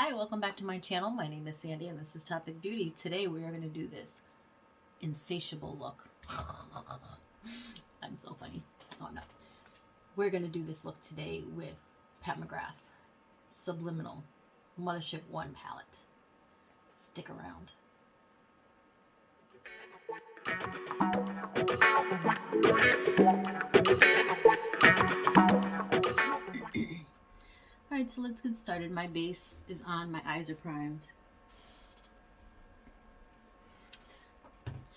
Hi, welcome back to my channel. My name is Sandy and this is Topic Beauty. Today we are going to do this insatiable look. I'm so funny. Oh no. We're going to do this look today with Pat McGrath Subliminal Mothership I palette. Stick around. Alright, so let's get started. My base is on, my eyes are primed.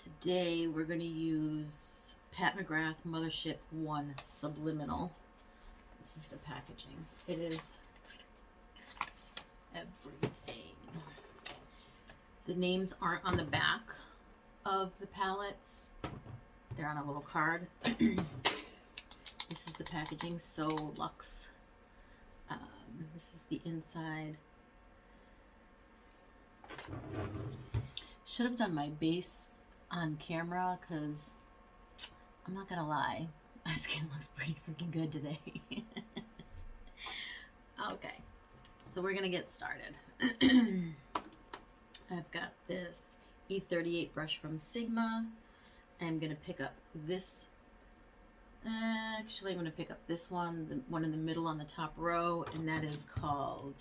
Today we're going to use Pat McGrath Mothership I Subliminal. This is the packaging. It is everything. The names aren't on the back of the palettes. They're on a little card. This is the packaging, so luxe. This is the inside. Should have done my base on camera because I'm not gonna lie, my skin looks pretty freaking good today. Okay, so we're gonna get started. I've got this E38 brush from Sigma. I'm gonna pick up this. Actually, I'm going to pick up this one, the one in the middle on the top row, and that is called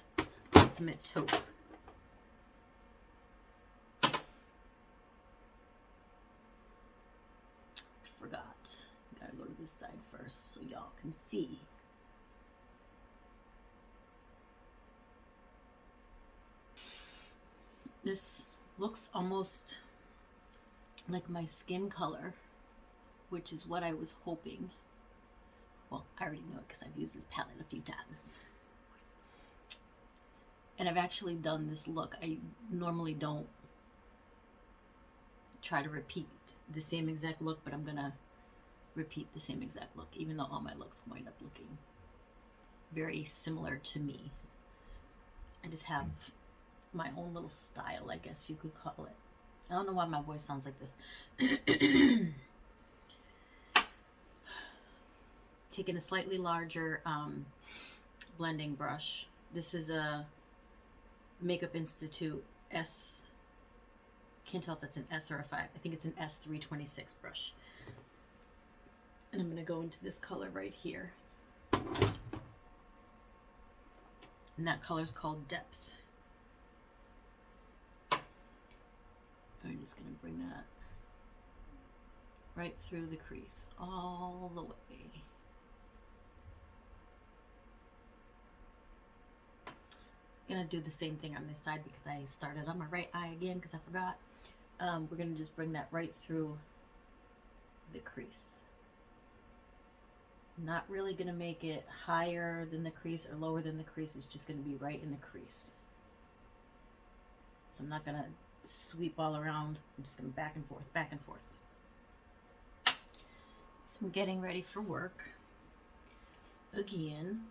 Ultimate Taupe. Forgot. Gotta go to this side first so y'all can see. This looks almost like my skin color, which is what I was hoping. Well, I already know it because I've used this palette a few times. And I've actually done this look. I normally don't try to repeat the same exact look, but I'm gonna repeat the same exact look, even though all my looks wind up looking very similar to me. I just have my own little style, I guess you could call it. I don't know why my voice sounds like this. Taking a slightly larger blending brush. This is a Makeup Institute S. Can't tell if that's an S or a 5. I think it's an S326 brush. And I'm going to go into this color right here. And that color is called Depth. I'm just going to bring that right through the crease, all the way. Gonna do the same thing on this side because I started on my right eye again because I forgot. We're gonna just bring that right through the crease. Not really gonna make it higher than the crease or lower than the crease. It's just gonna be right in the crease. So I'm not gonna sweep all around. I'm just gonna back and forth, back and forth. So I'm getting ready for work again.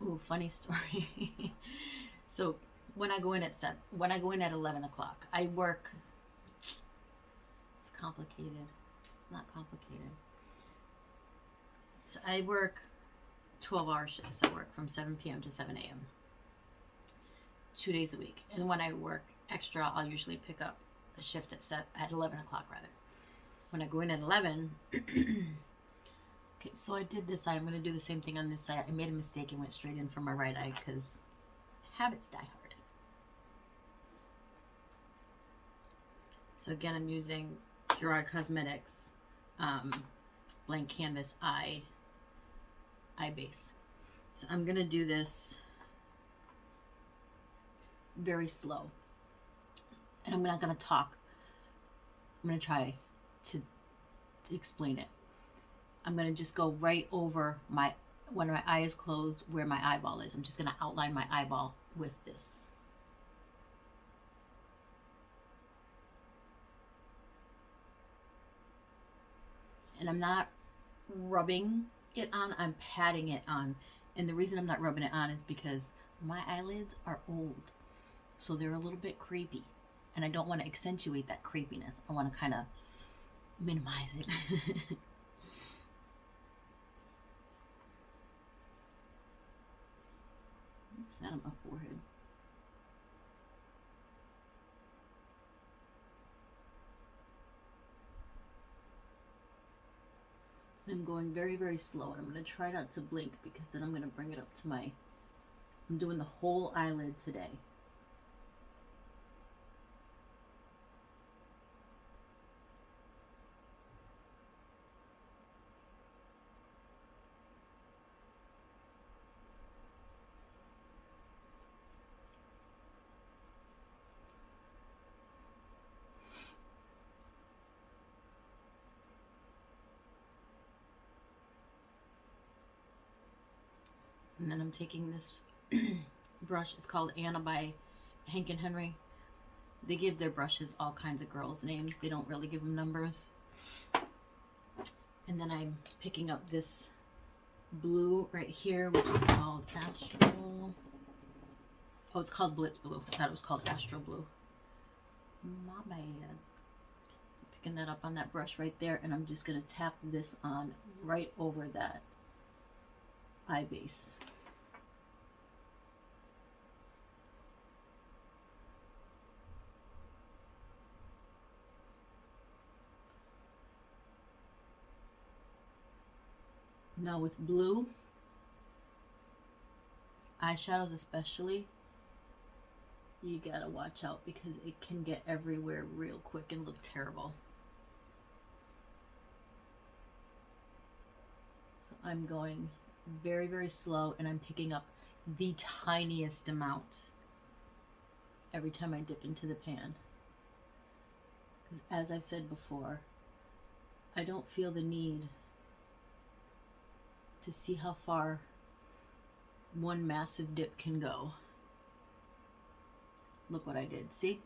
Ooh, funny story. So when I go in at 11 o'clock, I work. It's complicated. It's not complicated. So I work 12-hour shifts. I work from 7 p.m. to 7 a.m. 2 days a week. And when I work extra, I'll usually pick up a shift at 11 o'clock rather. When I go in at 11. Okay, so I did this eye. I'm going to do the same thing on this side. I made a mistake and went straight in from my right eye because habits die hard. So again, I'm using Gerard Cosmetics Blank Canvas eye base. So I'm going to do this very slow. And I'm not going to talk. I'm going to try to explain it. I'm going to just go right over when my eye is closed, where my eyeball is. I'm just going to outline my eyeball with this. And I'm not rubbing it on, I'm patting it on. And the reason I'm not rubbing it on is because my eyelids are old. So they're a little bit crepey. And I don't want to accentuate that crepiness. I want to kind of minimize it. that on my forehead. And I'm going very, very slow, and I'm going to try not to blink because then I'm going to bring it up to my, I'm doing the whole eyelid today. And then I'm taking this brush. It's called Anna by Hank and Henry. They give their brushes all kinds of girls' names. They don't really give them numbers. And then I'm picking up this blue right here, which is called Astro. Oh, it's called Blitz Blue. I thought it was called Astro Blue. My bad. So picking that up on that brush right there, and I'm just going to tap this on right over that eye base. Now with blue eyeshadows especially, you gotta watch out because it can get everywhere real quick and look terrible. So I'm going very, very slow, and I'm picking up the tiniest amount every time I dip into the pan. Because as I've said before, I don't feel the need to see how far one massive dip can go. Look what I did, see?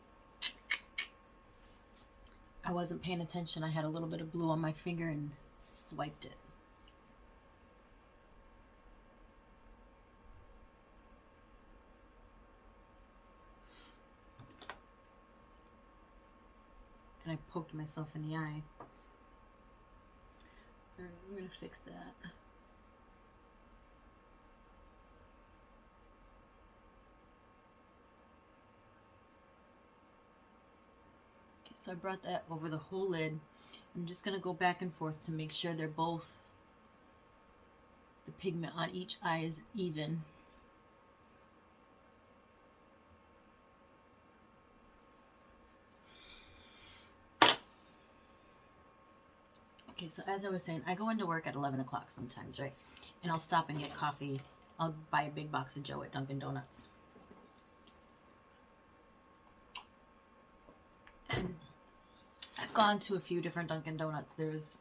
I wasn't paying attention. I had a little bit of blue on my finger and swiped it. And I poked myself in the eye. All right, I'm gonna fix that. So I brought that over the whole lid. I'm just going to go back and forth to make sure they're both, the pigment on each eye is even. Okay, so as I was saying, I go into work at 11 o'clock sometimes, right? And I'll stop and get coffee. I'll buy a big box of Joe at Dunkin Donuts. And I've gone to a few different Dunkin Donuts. There's,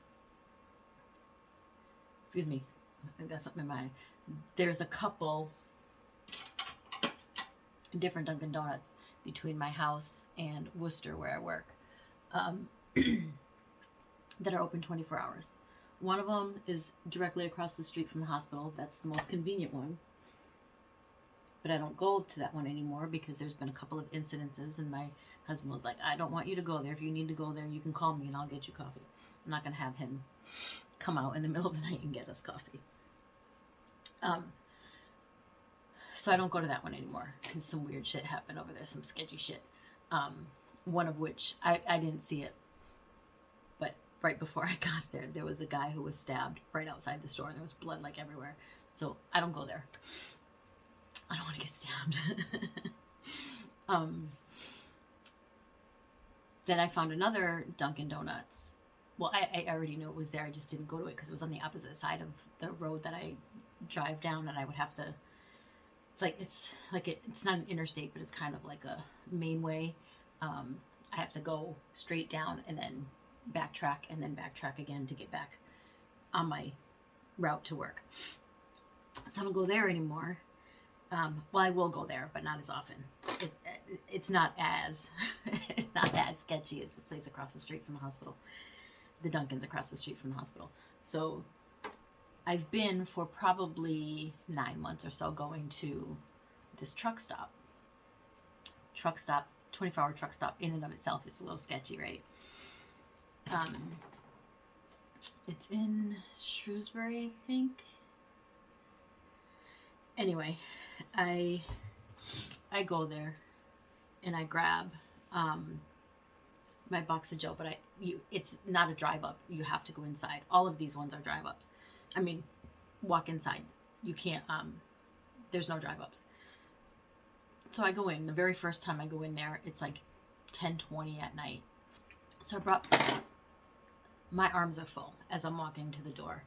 excuse me, I got something in my eye. There's a couple different Dunkin Donuts between my house and Worcester where I work that are open 24 hours. One of them is directly across the street from the hospital. That's the most convenient one. But I don't go to that one anymore because there's been a couple of incidences, and my husband was like, I don't want you to go there. If you need to go there, you can call me and I'll get you coffee. I'm not going to have him come out in the middle of the night and get us coffee. So I don't go to that one anymore. And some weird shit happened over there, some sketchy shit. One of which, I didn't see it, but right before I got there, there was a guy who was stabbed right outside the store, and there was blood like everywhere. So I don't go there. I don't want to get stabbed. Then I found another Dunkin Donuts. Well, I already knew it was there. I just didn't go to it because it was on the opposite side of the road that I drive down, and I would have to. It's not an interstate, but it's kind of like a main way. I have to go straight down and then backtrack and then backtrack again to get back on my route to work. So I don't go there anymore. Well, I will go there, but not as often. It's not as sketchy as the place across the street from the hospital. The Dunkin's across the street from the hospital. So I've been for probably 9 months or so going to this truck stop. 24-hour truck stop in and of itself is a little sketchy, right? It's in Shrewsbury, I think. Anyway, I go there and I grab my box of Joe, but it's not a drive up. You have to go inside. All of these ones are drive ups. I mean, walk inside. You can't. There's no drive ups. So I go in. The very first time I go in there, it's like 10:20 at night. So I brought. My arms are full as I'm walking to the door,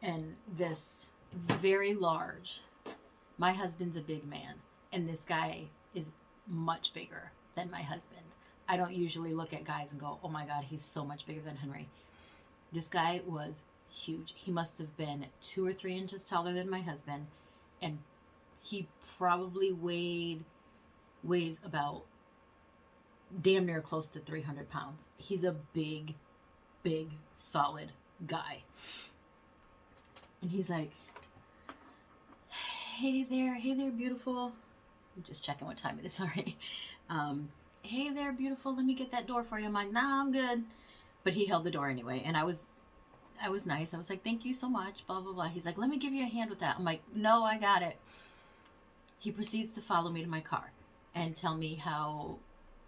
and this very large. My husband's a big man, and this guy is much bigger than my husband. I don't usually look at guys and go, oh my God, he's so much bigger than Henry. This guy was huge. He must have been 2 or 3 inches taller than my husband, and he probably weighs about damn near close to 300 pounds. He's a big, solid guy. And he's like, hey there, beautiful. I'm just checking what time it is, sorry. Hey there, beautiful, let me get that door for you. I'm like, nah, I'm good. But he held the door anyway, and I was nice. I was like, thank you so much, blah, blah, blah. He's like, let me give you a hand with that. I'm like, no, I got it. He proceeds to follow me to my car and tell me how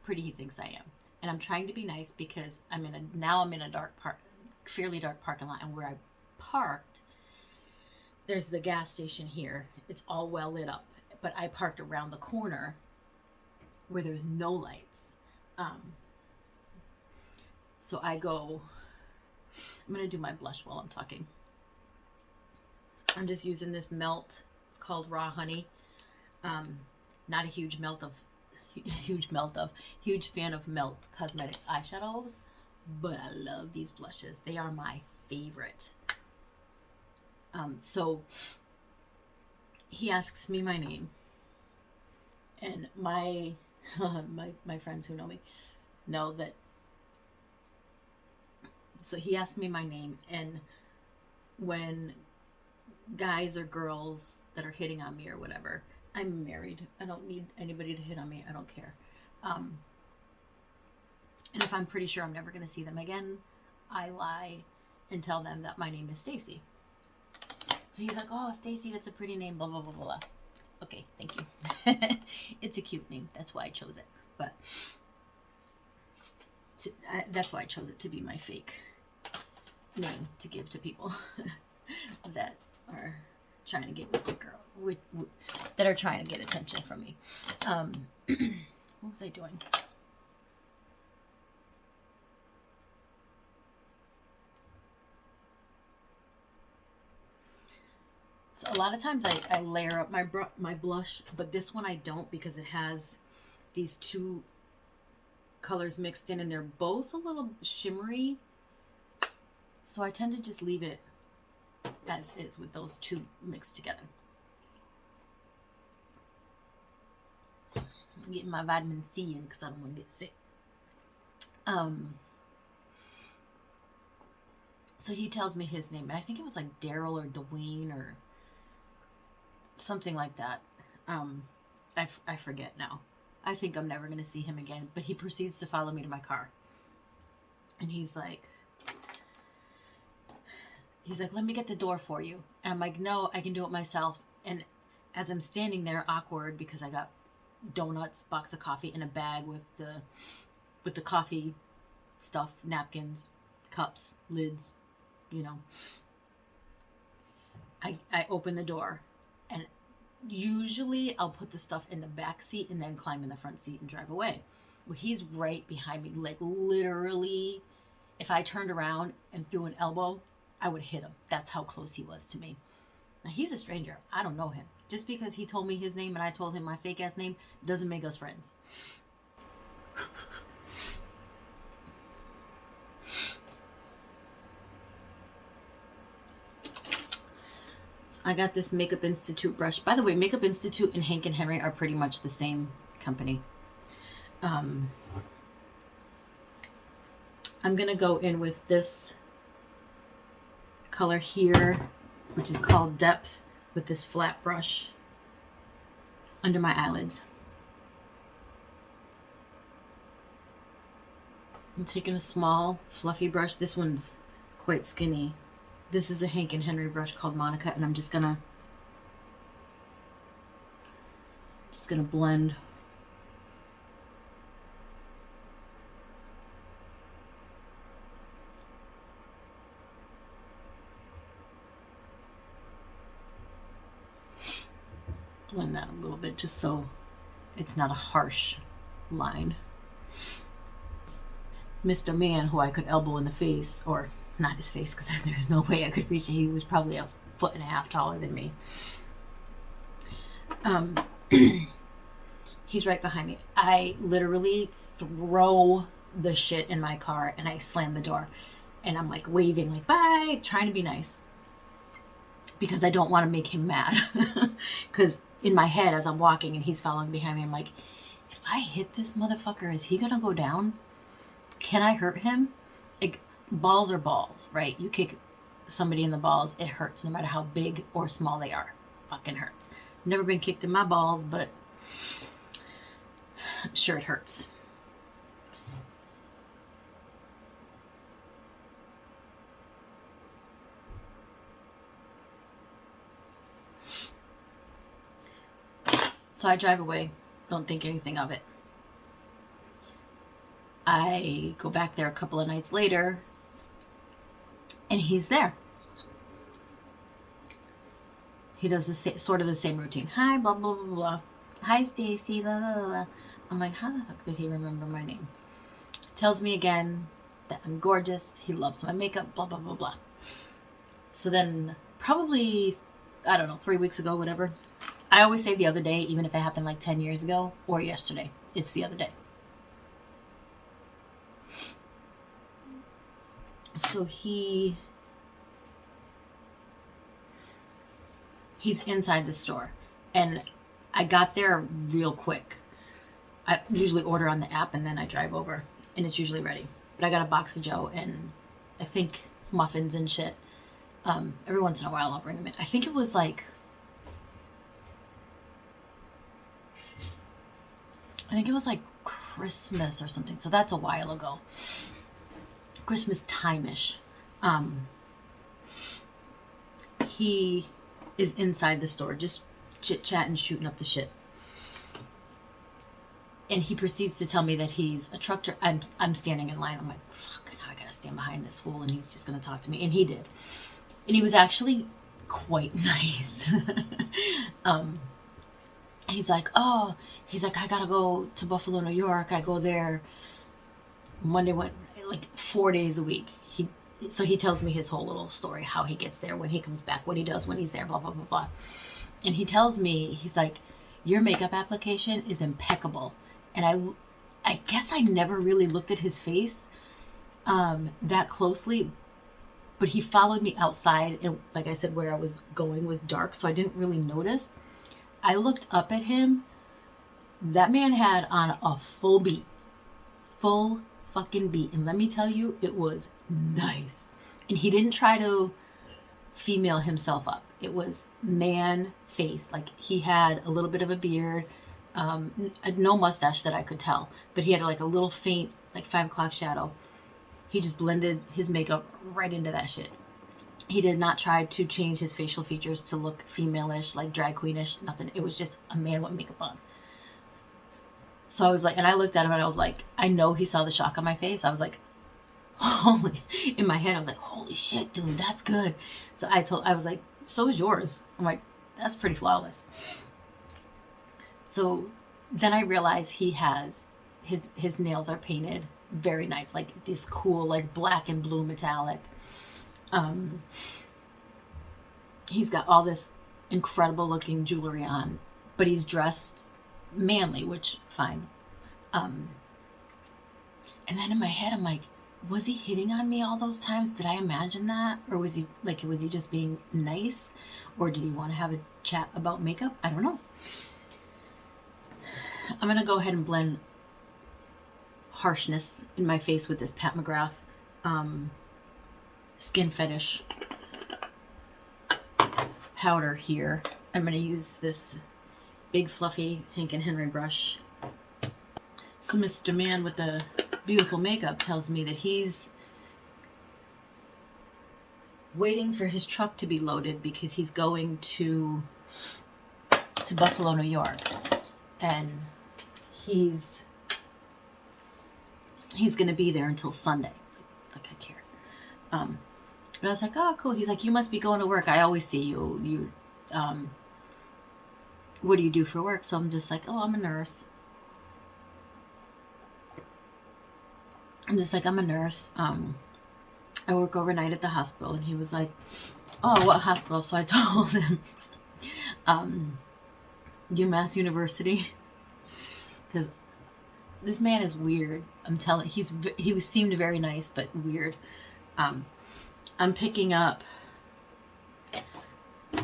pretty he thinks I am. And I'm trying to be nice because I'm in a fairly dark parking lot, and where I parked, there's the gas station here. It's all well lit up, but I parked around the corner where there's no lights. So I go, I'm going to do my blush while I'm talking. I'm just using this Melt. It's called Raw Honey. Not a huge huge fan of Melt Cosmetics eyeshadows, but I love these blushes. They are my favorite. So he asks me my name, and my friends who know me know that. So he asked me my name, and when guys or girls that are hitting on me or whatever, I'm married. I don't need anybody to hit on me. I don't care. And if I'm pretty sure I'm never going to see them again, I lie and tell them that my name is Stacy. So he's like, oh, Stacy, that's a pretty name, blah, blah, blah, blah. Okay, thank you. It's a cute name. That's why I chose it. But that's why I chose it to be my fake name to give to people that are trying to get with the girl, that are trying to get attention from me. What was I doing? So a lot of times I layer up my blush, but this one I don't, because it has these 2 colors mixed in, and they're both a little shimmery. So I tend to just leave it as is with those 2 mixed together. I'm getting my vitamin C in because I don't want to get sick. So he tells me his name, and I think it was like Daryl or Dwayne or something like that. I forget now. I think I'm never going to see him again, but he proceeds to follow me to my car. And he's like, let me get the door for you. And I'm like, no, I can do it myself. And as I'm standing there, awkward, because I got donuts, box of coffee, and a bag with the coffee stuff, napkins, cups, lids, I open the door, and usually I'll put the stuff in the back seat and then climb in the front seat and drive away. Well, he's right behind me. Like, literally, if I turned around and threw an elbow, I would hit him. That's how close he was to me. Now, he's a stranger. I don't know him. Just because he told me his name and I told him my fake ass name doesn't make us friends. So I got this Makeup Institute brush. By the way, Makeup Institute and Hank and Henry are pretty much the same company. I'm going to go in with this color here, which is called Depth, with this flat brush under my eyelids. I'm taking a small fluffy brush. This one's quite skinny. This is a Hank and Henry brush called Monica, and I'm just gonna Just gonna blend. Blend that a little bit just so it's not a harsh line. Mr. Man, who I could elbow in the face, or not his face because there's no way I could reach it. He was probably 1.5 feet taller than me. He's right behind me. I literally throw the shit in my car and I slam the door. And I'm like waving, like, bye, trying to be nice. Because I don't want to make him mad. Because in my head, as I'm walking and he's following behind me, I'm like, if I hit this motherfucker, is he going to go down? Can I hurt him? Like, balls are balls, right? You kick somebody in the balls, it hurts no matter how big or small they are. Fucking hurts. Never been kicked in my balls, but I'm sure it hurts. So I drive away, don't think anything of it. I go back there a couple of nights later, and he's there. He does sort of the same routine. Hi, blah, blah, blah, blah. Hi, Stacy, blah, blah, blah. I'm like, how the fuck did he remember my name? Tells me again that I'm gorgeous. He loves my makeup, blah, blah, blah, blah. So then probably, I don't know, 3 weeks ago, whatever. I always say the other day, even if it happened like 10 years ago or yesterday. It's the other day. So he's inside the store, and I got there real quick. I usually order on the app and then I drive over, and it's usually ready. But I got a box of Joe and I think muffins and shit. Every once in a while I'll bring them in. I think it was like, Christmas or something. So that's a while ago. Christmas time-ish. He is inside the store, just chit-chatting, shooting up the shit. And he proceeds to tell me that he's a truck driver. I'm standing in line. I'm like, fuck, now I gotta stand behind this fool, and he's just gonna talk to me. And he did. And he was actually quite nice. He's like, I gotta go to Buffalo, New York. I go there Monday, like 4 days a week. So he tells me his whole little story, how he gets there, when he comes back, what he does when he's there, blah, blah, blah, blah. And he tells me, he's like, your makeup application is impeccable. And I guess I never really looked at his face that closely, but he followed me outside. And like I said, where I was going was dark, so I didn't really notice. I looked up at him. That man had on a full beat. Full fucking beat. And let me tell you, it was nice. And he didn't try to female himself up. It was man face. Like, he had a little bit of a beard, no mustache that I could tell, but he had like a little faint, like 5 o'clock shadow. He just blended his makeup right into that shit. He did not try to change his facial features to look female-ish, like drag queenish, nothing. It was just a man with makeup on. So I was like, and I looked at him and I was like, I know he saw the shock on my face. I was like, in my head, I was like, holy shit, dude, that's good. So I was like, so is yours. I'm like, that's pretty flawless. So then I realized he has, his nails are painted very nice, like this cool, like black and blue metallic. He's got all this incredible looking jewelry on, but he's dressed manly, which fine. And then in my head, I'm like, was he hitting on me all those times? Did I imagine that? Or was he just being nice? Or did he want to have a chat about makeup? I don't know. I'm going to go ahead and blend harshness in my face with this Pat McGrath Skin Fetish powder here. I'm going to use this big fluffy Hank and Henry brush. So Mr. Man with the beautiful makeup tells me that he's waiting for his truck to be loaded because he's going to Buffalo, New York. and he's gonna be there until Sunday. Like I care. But I was like, oh, cool. He's like, you must be going to work. I always see you. What do you do for work? So I'm just like, oh, I'm a nurse. I'm a nurse. I work overnight at the hospital. And he was like, oh, what hospital? So I told him, UMass University. Because this man is weird. I'm telling, he seemed very nice, but weird. I'm picking up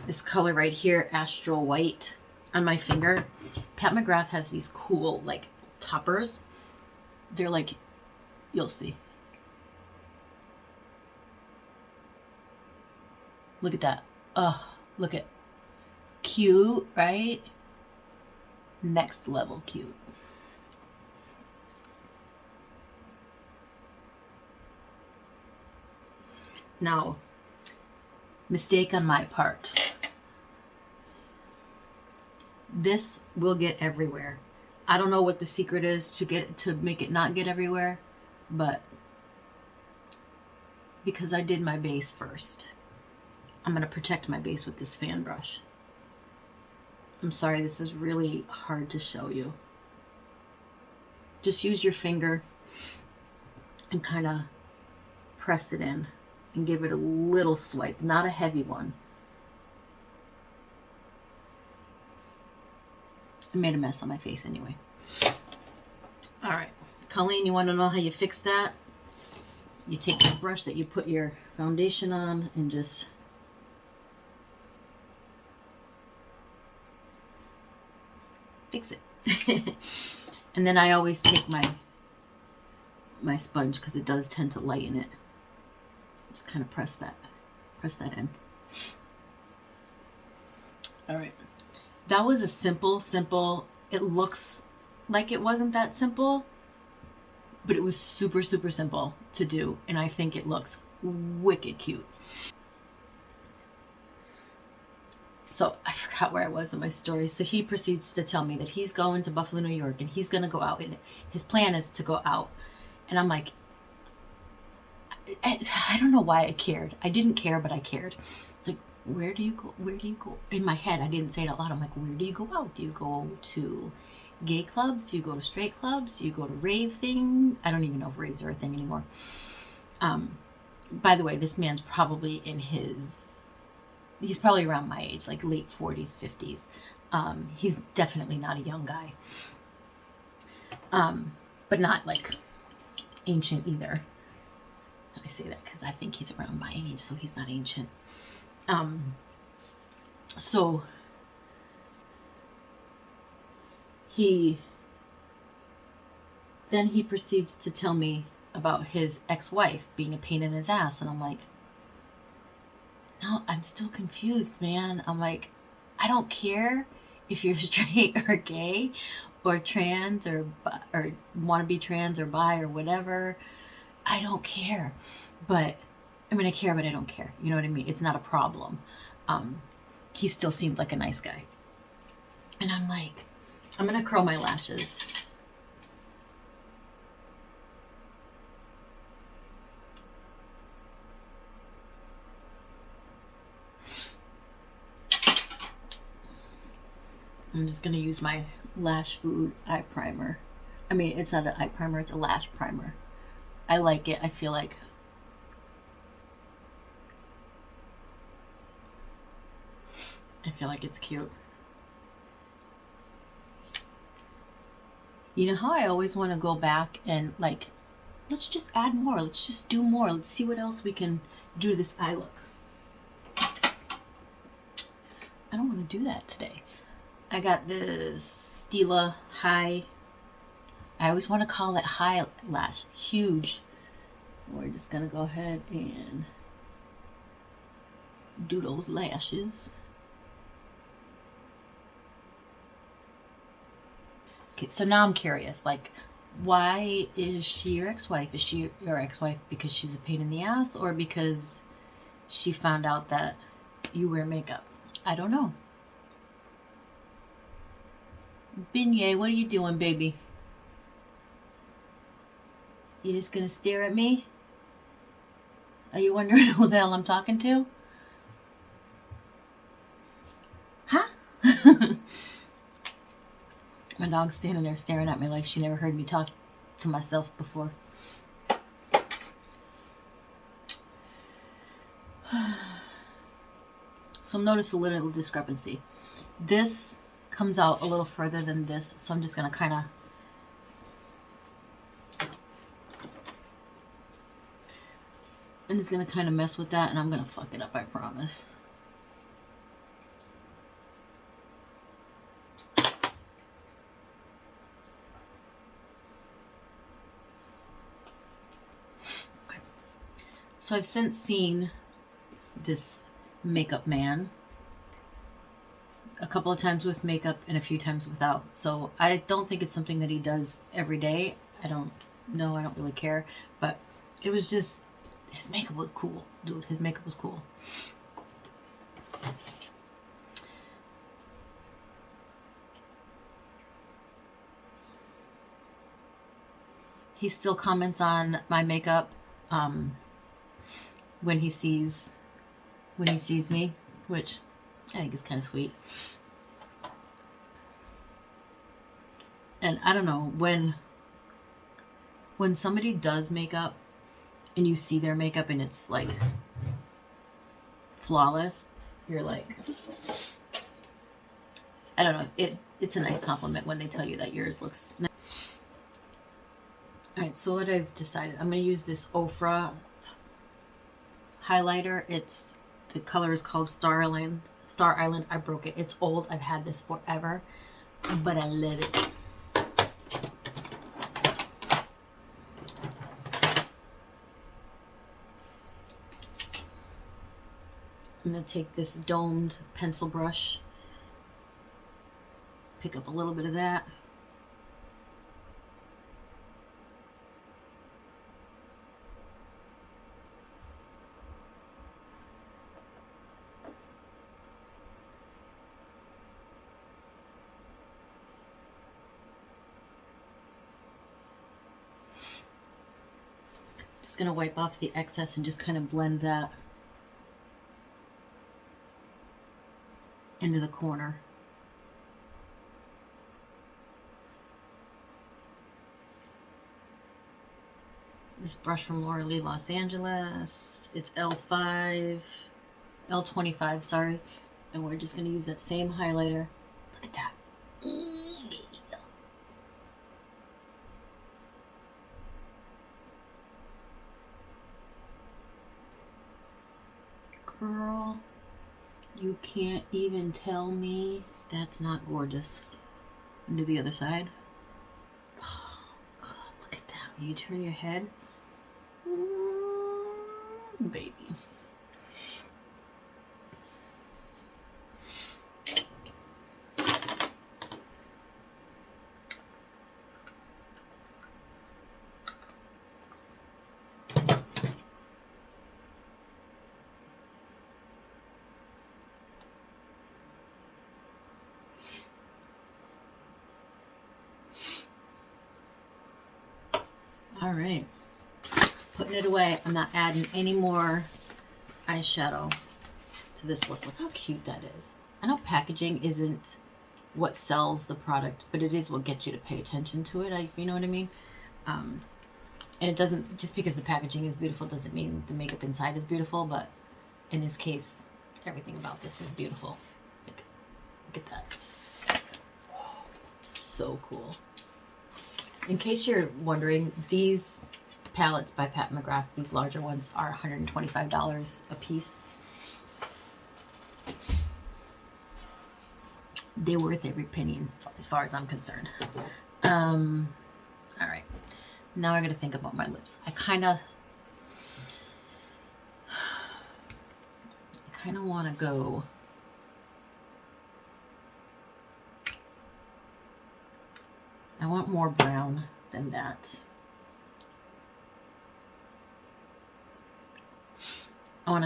this color right here, Astral White, on my finger. Pat McGrath has these cool, like, toppers. They're like, you'll see. Look at that. Oh, look at, cute, right? Next level cute. Now, mistake on my part. This will get everywhere. I don't know what the secret is to make it not get everywhere, but because I did my base first, I'm going to protect my base with this fan brush. I'm sorry, this is really hard to show you. Just use your finger and kind of press it in and give it a little swipe, not a heavy one. I made a mess on my face anyway. All right, Colleen, you want to know how you fix that? You take the brush that you put your foundation on and just fix it. And then I always take my sponge because it does tend to lighten it. Just kind of press that in. All right. That was a simple, it looks like it wasn't that simple, but it was super, super simple to do. And I think it looks wicked cute. So I forgot where I was in my story. So he proceeds to tell me that he's going to Buffalo, New York, and he's going to go out. And his plan is to go out. And I'm like, I don't know why I cared. I didn't care, but I cared. It's like, where do you go? Where do you go? In my head, I didn't say it out loud. I'm like, where do you go out? Do you go to gay clubs? Do you go to straight clubs? Do you go to rave thing? I don't even know if raves are a thing anymore. By the way, this man's probably he's probably around my age, like late 40s, 50s. He's definitely not a young guy. But not like ancient either. I say that because I think he's around my age, so he's not ancient. So he proceeds to tell me about his ex-wife being a pain in his ass, and I'm like, no, I'm still confused, man. I'm like, I don't care if you're straight or gay or trans or want to be trans or bi or whatever. I don't care. But I mean, I care, but I don't care. You know what I mean? It's not a problem. He still seemed like a nice guy. And I'm like, I'm going to curl my lashes. I'm just going to use my Lash Food eye primer. I mean, it's not an eye primer, it's a lash primer. I like it. I feel like it's cute. You know how I always want to go back and like, let's just add more. Let's just do more. Let's see what else we can do to this eye look. I don't want to do that today. I got this Stila High. I always want to call it high lash. Huge. We're just going to go ahead and do those lashes. Okay, so now I'm curious. Like, why is she your ex-wife? Is she your ex-wife because she's a pain in the ass, or because she found out that you wear makeup? I don't know. Beignet, what are you doing, baby? You just gonna stare at me? Are you wondering who the hell I'm talking to? Huh? My dog's standing there staring at me like she never heard me talk to myself before. So notice a little discrepancy. This comes out a little further than this, so I'm just going to kind of mess with that, and I'm going to fuck it up, I promise. Okay. So I've since seen this makeup man a couple of times with makeup and a few times without. So I don't think it's something that he does every day. I don't know. I don't really care. But it was just, his makeup was cool, dude. His makeup was cool. He still comments on my makeup when he sees me, which I think is kind of sweet. And I don't know, when somebody does makeup and you see their makeup and it's like flawless, you're like, I don't know, it's a nice compliment when they tell you that yours looks nice. Alright, so what I've decided, I'm going to use this Ofra highlighter. The color is called Star Island. I broke it. It's old. I've had this forever, but I love it. I'm going to take this domed pencil brush, pick up a little bit of that. Just going to wipe off the excess and just kind of blend that into the corner. This brush from Laura Lee, Los Angeles. It's L25, sorry. And we're just going to use that same highlighter. Look at that. Girl, you can't even tell me that's not gorgeous. And do the other side. Oh, God, look at that. When you turn your head. Baby. All right, putting it away. I'm not adding any more eyeshadow to this look. Look how cute that is. I know packaging isn't what sells the product, but it is what gets you to pay attention to it, you know what I mean? And it doesn't, just because the packaging is beautiful doesn't mean the makeup inside is beautiful, but in this case, everything about this is beautiful. Look at that. So cool. In case you're wondering, these palettes by Pat McGrath, these larger ones, are $125 a piece. They're worth every penny as far as I'm concerned. All right. Now I gotta think about my lips. I kind of want to go. I want more brown than that. I want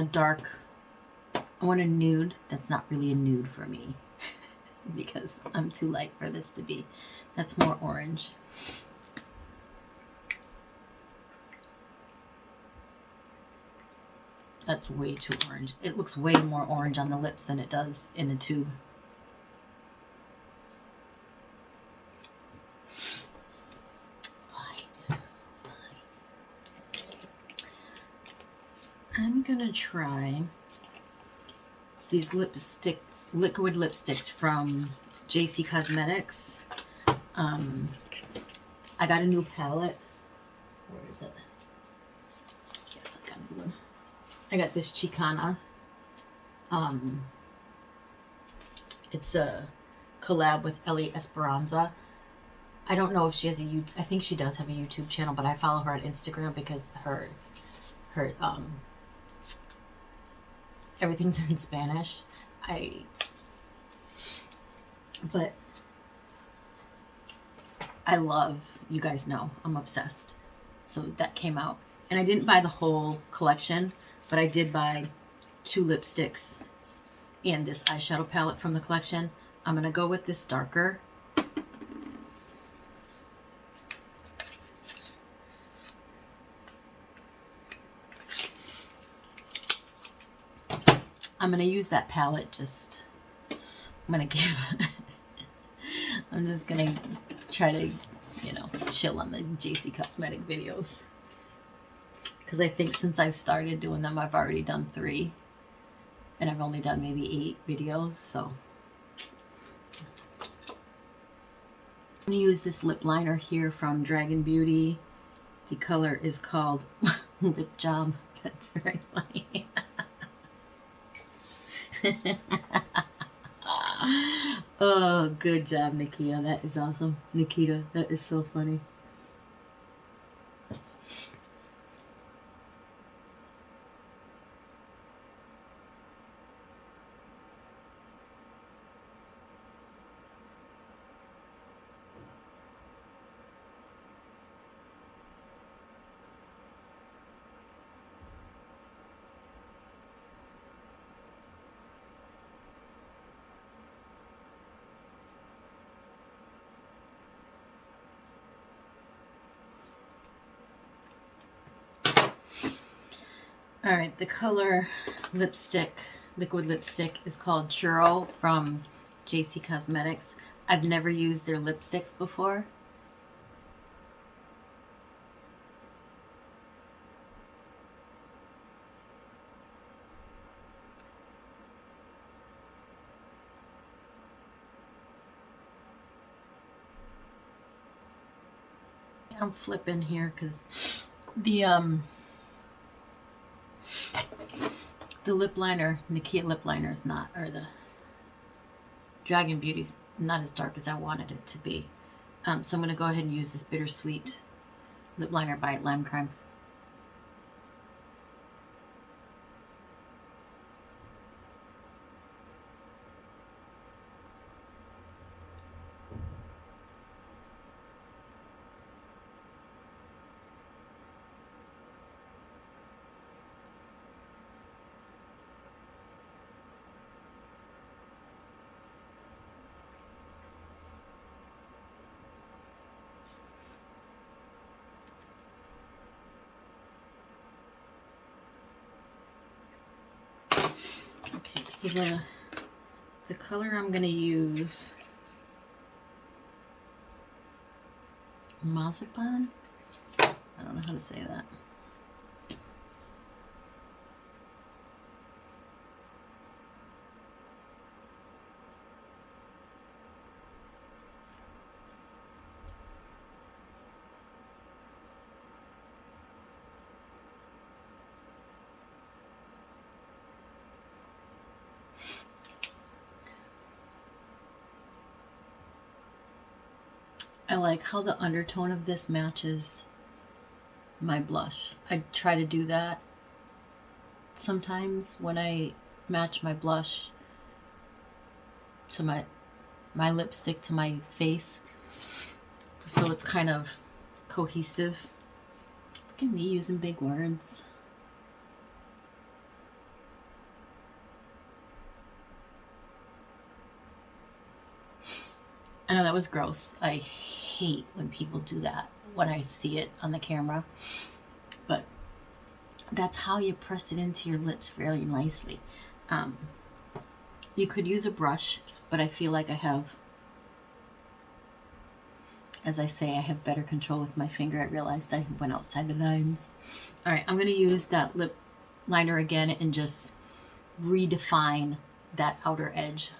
a nude that's not really a nude for me. because I'm too light for this to be. That's more orange. That's way too orange. It looks way more orange on the lips than it does in the tube. I'm gonna try these liquid lipsticks from JC Cosmetics. I got a new palette. Where is it? Yes, I got a new one. I got this Chicana. It's a collab with Ellie Esperanza. I don't know if she has I think she does have a YouTube channel, but I follow her on Instagram because her everything's in Spanish. But I love, you guys know, I'm obsessed. So that came out. And I didn't buy the whole collection, but I did buy 2 lipsticks and this eyeshadow palette from the collection. I'm going to go with this darker. I'm going to use that palette just, I'm going to give, I'm just going to try to, you know, chill on the JC Cosmetic videos. Because I think since I've started doing them, I've already done 3. And I've only done maybe 8 videos, so. I'm going to use this lip liner here from Dragon Beauty. The color is called Lip Job. That's very funny. Oh, good job, Nikita. That is awesome. Nikita, that is so funny. All right, the color lipstick, liquid lipstick is called Churro from JC Cosmetics. I've never used their lipsticks before. I'm flipping here because the lip liner, Nikita lip liner is not, or the Dragon Beauty's not as dark as I wanted it to be. So I'm going to go ahead and use this Bittersweet lip liner by Lime Crime. So the color I'm going to use, Mazapan? I don't know how to say that. I like how the undertone of this matches my blush. I try to do that sometimes when I match my blush to my lipstick to my face, so it's kind of cohesive. Look at me using big words. I know that was gross. I hate when people do that when I see it on the camera. But that's how you press it into your lips very nicely. You could use a brush, but I feel like I have, as I say, I have better control with my finger. I realized I went outside the lines. All right, I'm going to use that lip liner again and just redefine that outer edge.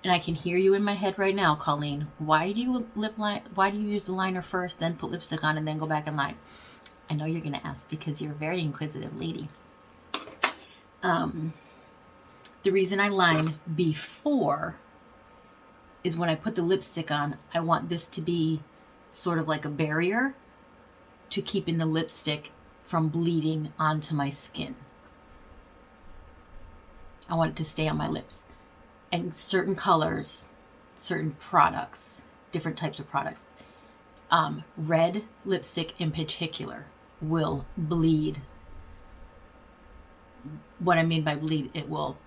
And I can hear you in my head right now, Colleen. Why do you Why do you use the liner first, then put lipstick on, and then go back and line? I know you're gonna ask because you're a very inquisitive lady. The reason I line before is when I put the lipstick on, I want this to be sort of like a barrier to keeping the lipstick from bleeding onto my skin. I want it to stay on my lips. And certain colors, certain products, different types of products, red lipstick in particular will bleed. What I mean by bleed, it will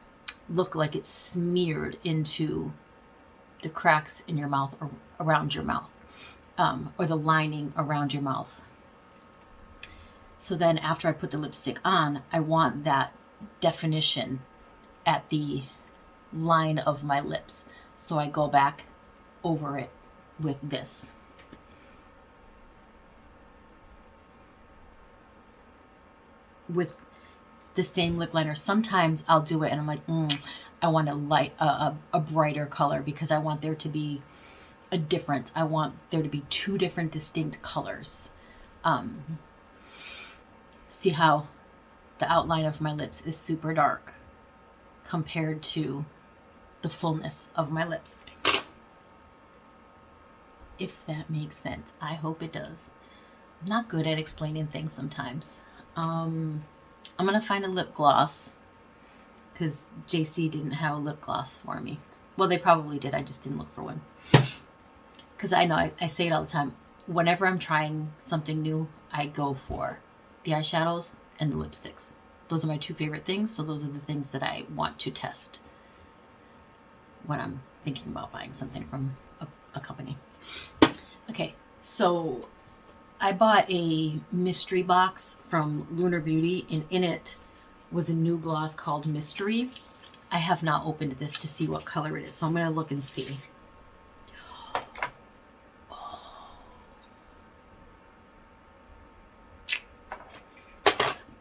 look like it's smeared into the cracks in your mouth or around your mouth, or the lining around your mouth. So then after I put the lipstick on, I want that definition at the line of my lips. So I go back over it with this. With the same lip liner. Sometimes I'll do it and I'm like, I want a brighter color because I want there to be a difference. I want there to be two different distinct colors. See how the outline of my lips is super dark compared to the fullness of my lips. If that makes sense. I hope it does. I'm not good at explaining things sometimes. I'm gonna find a lip gloss because JC didn't have a lip gloss for me. Well, they probably did. I just didn't look for one. Because I know I say it all the time. Whenever I'm trying something new, I go for the eyeshadows and the lipsticks. Those are my two favorite things. So those are the things that I want to test when I'm thinking about buying something from a company. Okay, so I bought a mystery box from Lunar Beauty, and in it was a new gloss called Mystery. I have not opened this to see what color it is, so I'm going to look and see.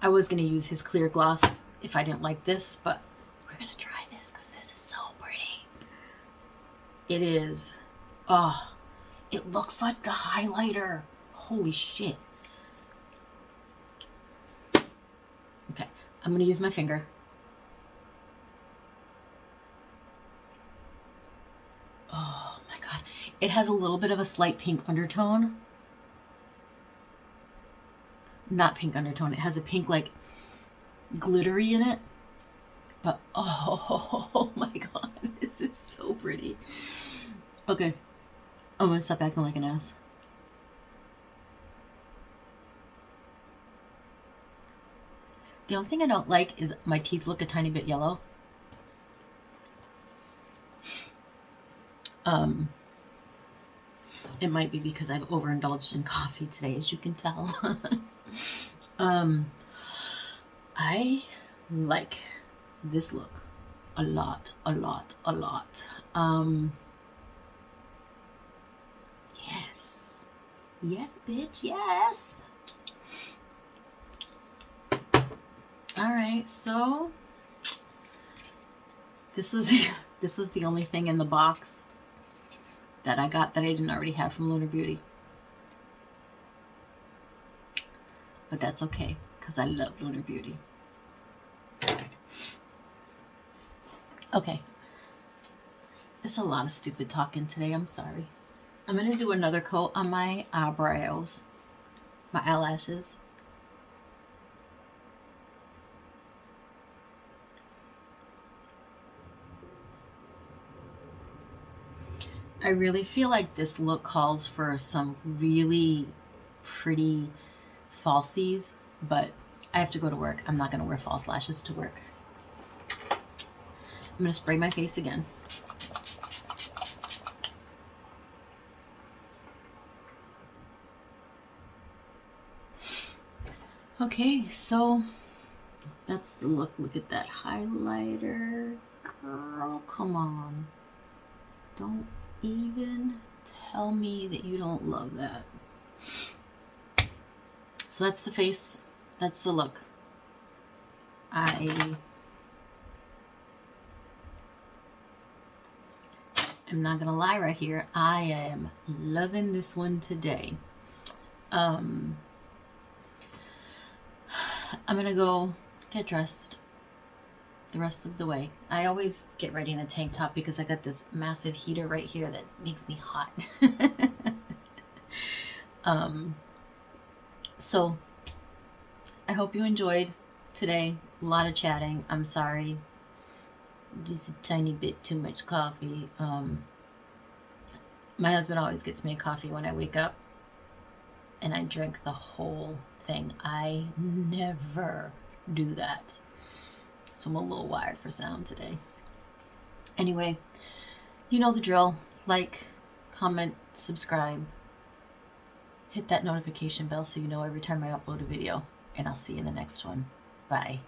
I was going to use his clear gloss if I didn't like this, but we're going to try this because this is so pretty. It is, it looks like the highlighter. Holy shit. Okay, I'm going to use my finger. Oh my God. It has a little bit of a slight pink undertone. Not pink undertone. It has a pink, like, glittery in it. But, oh my God. This is so pretty. Okay. I'm going to stop acting like an ass. The only thing I don't like is my teeth look a tiny bit yellow. It might be because I've overindulged in coffee today, as you can tell. I like this look a lot. Yes. Yes, bitch, yes. All right, so this was the only thing in the box that I got that I didn't already have from Lunar Beauty. But that's okay, because I love Lunar Beauty. Okay. It's a lot of stupid talking today, I'm sorry. I'm going to do another coat on my eyebrows, my eyelashes. I really feel like this look calls for some really pretty falsies, but I have to go to work. I'm not going to wear false lashes to work. I'm going to spray my face again. Okay, so that's the look. Look at that highlighter. Girl, come on. Don't even tell me that you don't love that. So that's the face. That's the look. I'm not gonna lie right here. I am loving this one today. I'm gonna go get dressed the rest of the way. I always get ready in a tank top because I got this massive heater right here that makes me hot. So I hope you enjoyed today. A lot of chatting. I'm sorry. Just a tiny bit too much coffee. My husband always gets me a coffee when I wake up, and I drink the whole thing. I never do that. So I'm a little wired for sound today. Anyway, you know the drill. Like, comment, subscribe. Hit that notification bell so you know every time I upload a video. And I'll see you in the next one. Bye.